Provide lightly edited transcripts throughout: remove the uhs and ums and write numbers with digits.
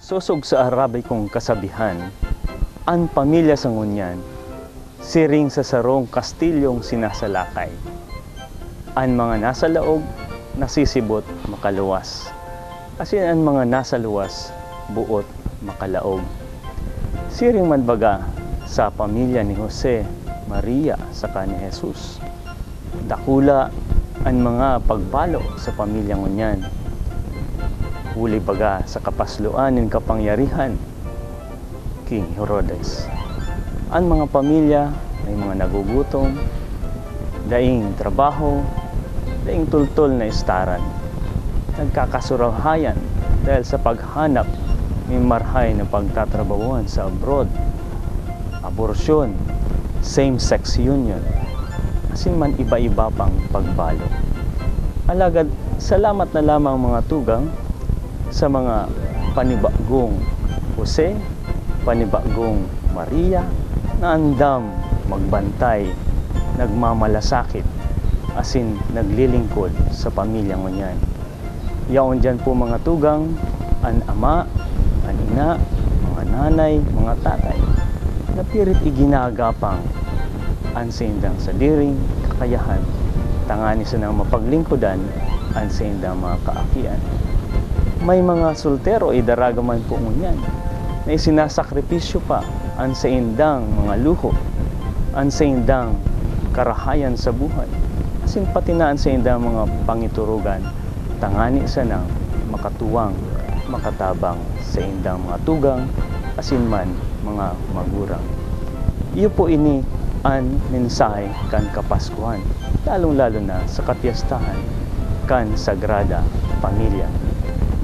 Sosog sa Arabay kong kasabihan, ang pamilya sa ngunyan, siring sa sarong kastilyong sinasalakay. Ang mga nasa laog, nasisibot makaluwas. Kasi ang mga nasa luwas, buot makalaog. Siring man baga sa pamilya ni Jose, Maria, saka ni Jesus. Dakula ang mga pagbalo sa pamilyang ngunyan. Huli baga sa kapasluan ng kapangyarihan, King Herodes. Ang mga pamilya ay mga nagugutom, daing trabaho, daing tultol na istaran. Nagkakasurahayan dahil sa paghanap ng marhay na pagtatrabahuan sa abroad, aborasyon, same-sex union, asin man iba-iba pang pagbalo. Alagad, salamat na lamang mga tugang sa mga panibagong Jose, panibagong Maria, na andam magbantay, nagmamalasakit, asin naglilingkod sa pamilyang ngunyan. Yaon dyan po mga tugang, ang ama, ang ina, mga nanay, mga tatay, na pirit iginagapang ang sindang sadiring kakayahan, tangani sa nang mapaglingkodan ang sindang mga kaakian. May mga soltero ay daragaman po ngunyan na isinasakripisyo pa ang saindang mga luho, ang saindang karahayan sa buhay, asin pati na ang saindang mga pangiturugan, tangani sa nang makatuwang, makatabang sa indang mga tugang, asin man mga magurang. Iyo po ini ang mensahe kan Kapaskuhan, lalong-lalo na sa kapiyastahan kan Sagrada Pamilya.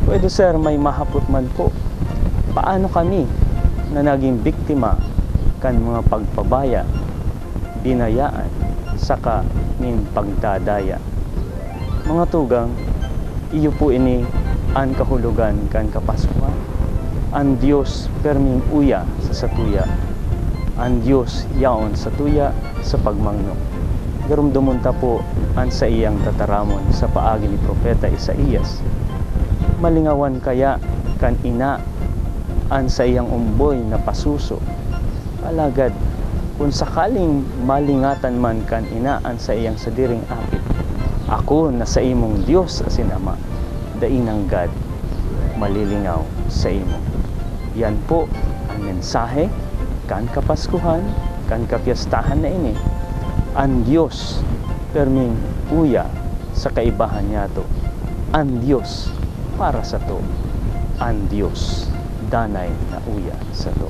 Pwede sir, may mahapot man po, paano kami na naging biktima kan mga pagpabaya, binayaan, saka nin pagdadaya. Mga tugang, iyo po ini ang kahulugan kan Kapaskuhan. Ang Diyos perming uya sa satuya, ang Diyos yaon sa tuya sa pagmangno. Garumdumunta po ang sa iyang tataramon sa paagi ni Propeta Isaías. Malingawan kaya kan ina an sa iyang umboy na pasuso. Alagad, kung sakaling malingatan man kan ina an sa iyang sadiring apit, ako na sa imong Diyos asin Ama, dainang God, malilingaw sa imo. Yan po ang mensahe kan Kapaskuhan, kan kapiyastahan na ini. Ang Diyos perming uya sa kaibahan niya to. Ang Diyos para sa to. Ang Diyos danay na uya sa to.